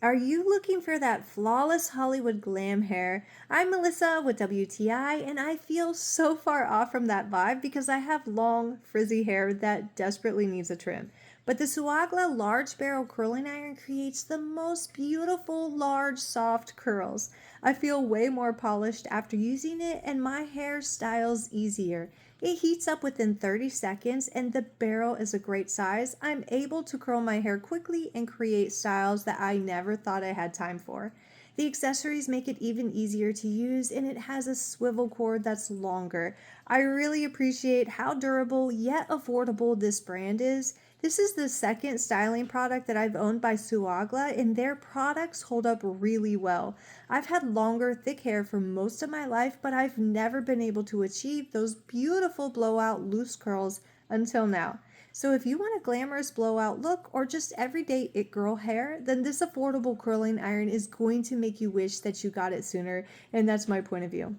Are you looking for that flawless Hollywood glam hair? I'm Melissa with WTI, and I feel so far off from that vibe because I have long, frizzy hair that desperately needs a trim. But the Suagla large barrel curling iron creates the most beautiful, large, soft curls. I feel way more polished after using it, and my hair styles easier. It heats up within 30 seconds, and the barrel is a great size. I'm able to curl my hair quickly and create styles that I never thought I had time for. The accessories make it even easier to use, and it has a swivel cord that's longer. I really appreciate how durable yet affordable this brand is. This is the second styling product that I've owned by Suagla, and their products hold up really well. I've had longer, thick hair for most of my life, but I've never been able to achieve those beautiful blowout loose curls until now. So if you want a glamorous blowout look or just everyday it girl hair, then this affordable curling iron is going to make you wish that you got it sooner, and that's my point of view.